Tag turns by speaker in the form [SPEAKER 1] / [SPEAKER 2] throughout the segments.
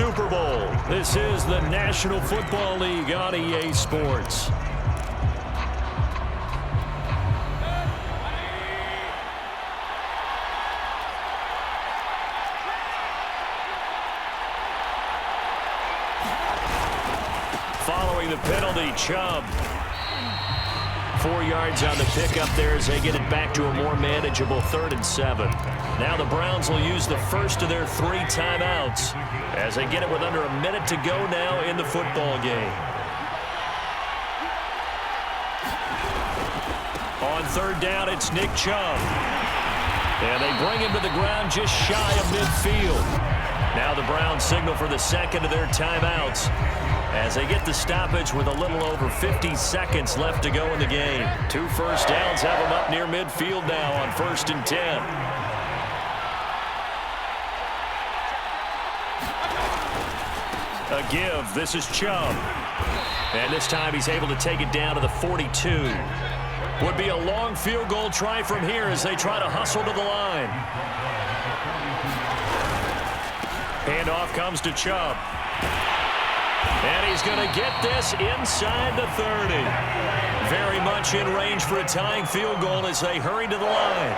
[SPEAKER 1] Super Bowl. This is the National Football League on EA Sports. Following the penalty, Chubb. 4 yards on the pickup there as they get it back to a more manageable 3rd and 7. Now the Browns will use the first of their 3 timeouts as they get it with under a minute to go now in the football game. On 3rd down, it's Nick Chubb. And they bring him to the ground just shy of midfield. Now the Browns signal for the second of their timeouts as they get the stoppage with a little over 50 seconds left to go in the game. 2 first downs have them up near midfield now on 1st and 10. A give. This is Chubb. And this time he's able to take it down to the 42. Would be a long field goal try from here as they try to hustle to the line. Handoff comes to Chubb. And he's going to get this inside the 30. Very much in range for a tying field goal as they hurry to the line.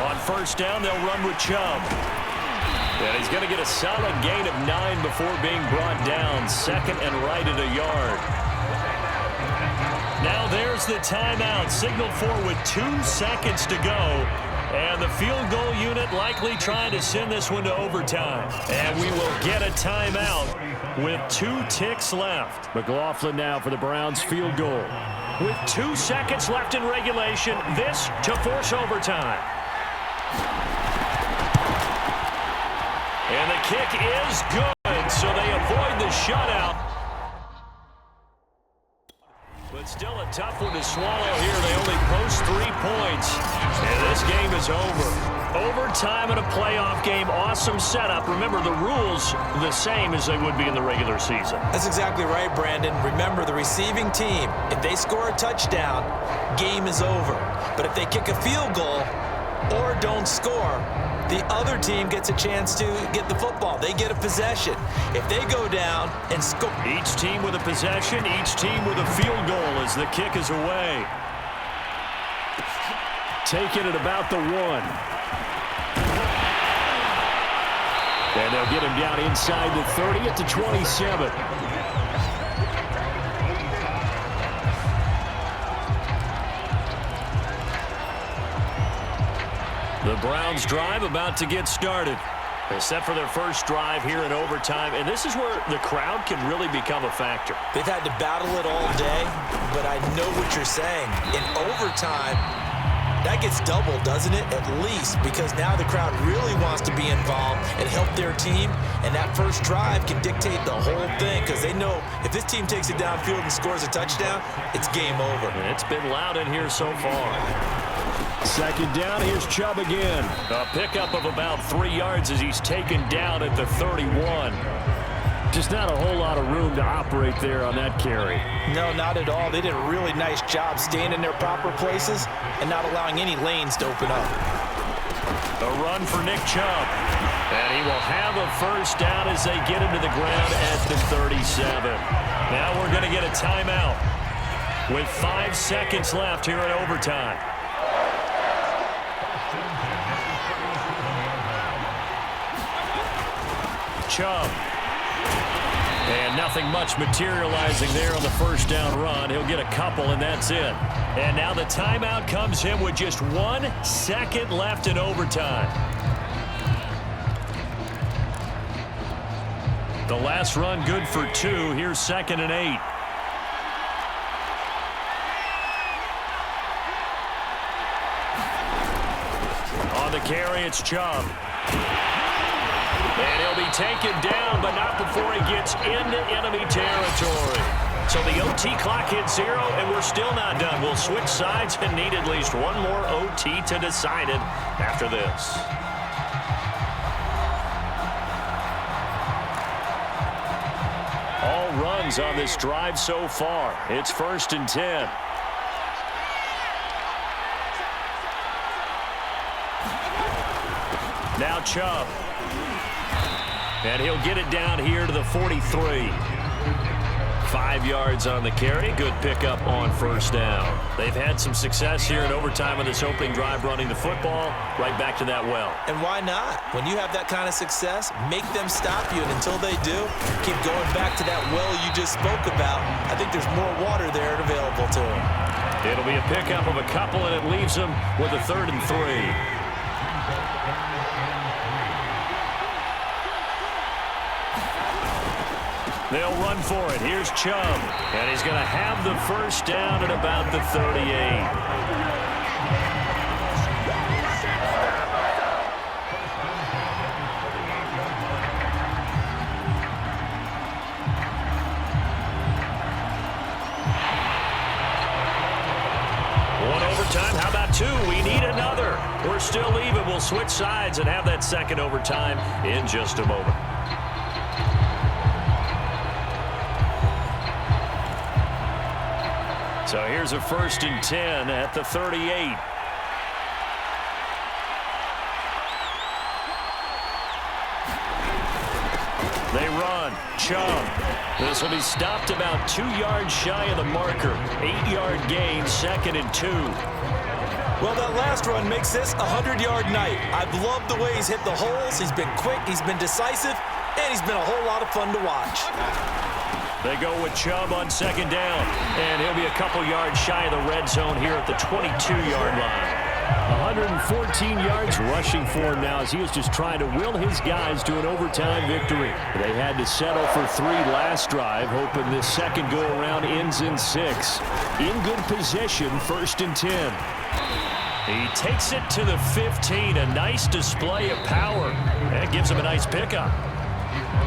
[SPEAKER 1] On 1st down, they'll run with Chubb. And he's going to get a solid gain of 9 before being brought down. 2nd and right at a yard. Now there's the timeout, signaled for with 2 seconds to go. And the field goal unit likely trying to send this one to overtime. And we will get a timeout with 2 ticks left. McLaughlin now for the Browns field goal. With 2 seconds left in regulation, this to force overtime. And the kick is good, so they avoid the shutout. But still a tough one to swallow here. They only post 3 points. And this game is over. Overtime in a playoff game. Awesome setup. Remember, the rules the same as they would be in the regular season.
[SPEAKER 2] That's exactly right, Brandon. Remember, the receiving team, if they score a touchdown, game is over. But if they kick a field goal or don't score, the other team gets a chance to get the football. They get a possession. If they go down and score.
[SPEAKER 1] Each team with a possession, each team with a field goal as the kick is away. Taking it about the 1. And they'll get him down inside the 30 at the 27. The Browns drive about to get started. They set for their first drive here in overtime, and this is where the crowd can really become a factor.
[SPEAKER 2] They've had to battle it all day, but I know what you're saying. In overtime, that gets doubled, doesn't it? At least, because now the crowd really wants to be involved and help their team, and that first drive can dictate the whole thing because they know if this team takes it downfield and scores a touchdown, it's game over.
[SPEAKER 1] And it's been loud in here so far. 2nd down, here's Chubb again. A pickup of about 3 yards as he's taken down at the 31. Just not a whole lot of room to operate there on that carry.
[SPEAKER 2] No, not at all. They did a really nice job staying in their proper places and not allowing any lanes to open up.
[SPEAKER 1] A run for Nick Chubb. And he will have a first down as they get him to the ground at the 37. Now we're going to get a timeout with 5 seconds left here in overtime. Chubb. And nothing much materializing there on the first down run. He'll get a couple, and that's it. And now the timeout comes in with just 1 second left in overtime. The last run good for 2. Here's 2nd and 8. On the carry, it's Chubb. And he'll be taken down, but not before he gets into enemy territory. So the OT clock hits 0, and we're still not done. We'll switch sides and need at least one more OT to decide it after this. All runs on this drive so far. It's 1st and 10. Now Chubb. And he'll get it down here to the 43. 5 yards on the carry. Good pickup on first down. They've had some success here in overtime on this opening drive running the football. Right back to that well.
[SPEAKER 2] And why not? When you have that kind of success, make them stop you. And until they do, keep going back to that well you just spoke about. I think there's more water there and available to them.
[SPEAKER 1] It'll be a pickup of a couple, and it leaves them with a 3rd and 3. They'll run for it. Here's Chubb. And he's going to have the first down at about the 38. One overtime. How about 2? We need another. We're still even. We'll switch sides and have that second overtime in just a moment. So here's a 1st and 10 at the 38. They run. Chubb. This will be stopped about 2 yards shy of the marker. 8-yard gain, 2nd and 2.
[SPEAKER 2] Well, that last run makes this a 100-yard night. I've loved the way he's hit the holes. He's been quick, he's been decisive, and he's been a whole lot of fun to watch.
[SPEAKER 1] They go with Chubb on 2nd down, and he'll be a couple yards shy of the red zone here at the 22-yard line. 114 yards rushing for him now as he was just trying to will his guys to an overtime victory. They had to settle for 3 last drive, hoping this second go-around ends in 6. In good position, 1st and 10. He takes it to the 15, a nice display of power. That gives him a nice pickup.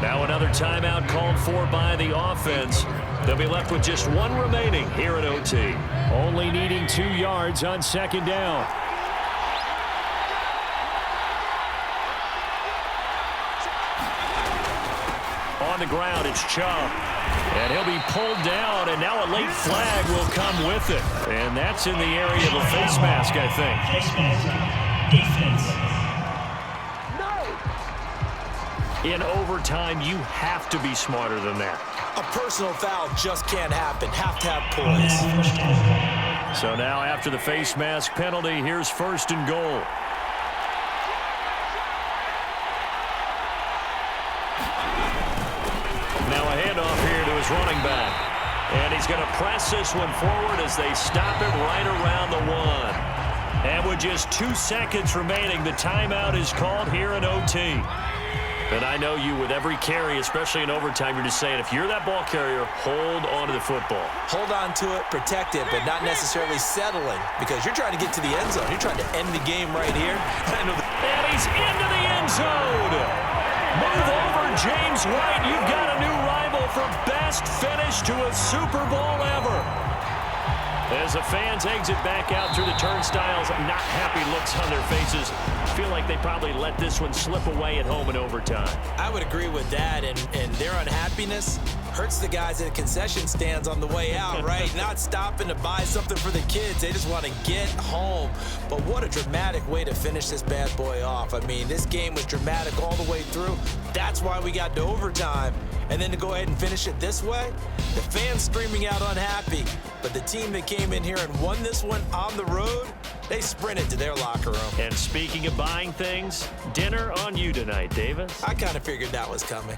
[SPEAKER 1] Now another timeout called for by the offense. They'll be left with just 1 remaining here at OT. Only needing 2 yards on 2nd down. On the ground, it's Chubb. And he'll be pulled down, and now a late flag will come with it. And that's in the area of a face mask, I think.
[SPEAKER 3] Face mask. Defense.
[SPEAKER 1] In overtime, you have to be smarter than that.
[SPEAKER 2] A personal foul just can't happen. Have to have poise.
[SPEAKER 1] So now after the face mask penalty, here's 1st and goal. Now a handoff here to his running back. And he's going to press this one forward as they stop it right around the 1. And with just 2 seconds remaining, the timeout is called here in OT. And I know you, with every carry, especially in overtime, you're just saying, if you're that ball carrier, hold on to the football.
[SPEAKER 2] Hold on to it, protect it, but not necessarily settling, because you're trying to get to the end zone. You're trying to end the game right here.
[SPEAKER 1] And he's into the end zone. Move over, James White. You've got a new rival for best finish to a Super Bowl ever. As the fans exit back out through the turnstiles, not happy looks on their faces. Feel like they probably let this one slip away at home in overtime.
[SPEAKER 2] I would agree with that, and their unhappiness hurts the guys at the concession stands on the way out, right? Not stopping to buy something for the kids. They just want to get home. But what a dramatic way to finish this bad boy off. I mean, this game was dramatic all the way through. That's why we got to overtime. And then to go ahead and finish it this way, the fans screaming out unhappy. But the team that came in here and won this one on the road, they sprinted to their locker room.
[SPEAKER 1] And speaking of buying things, dinner on you tonight, Davis.
[SPEAKER 2] I kind of figured that was coming.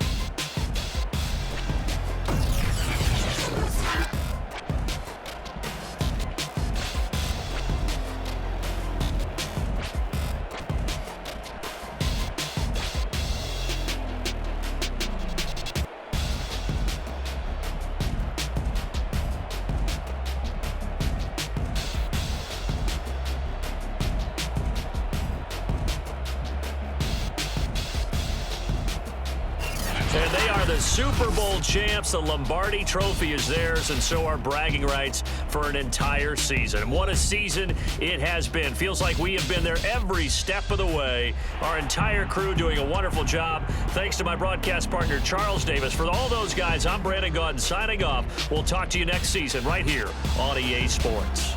[SPEAKER 1] And they are the Super Bowl champs. The Lombardi Trophy is theirs, and so are bragging rights for an entire season. What a season it has been. Feels like we have been there every step of the way. Our entire crew doing a wonderful job. Thanks to my broadcast partner, Charles Davis. For all those guys, I'm Brandon Gaudin signing off. We'll talk to you next season right here on EA Sports.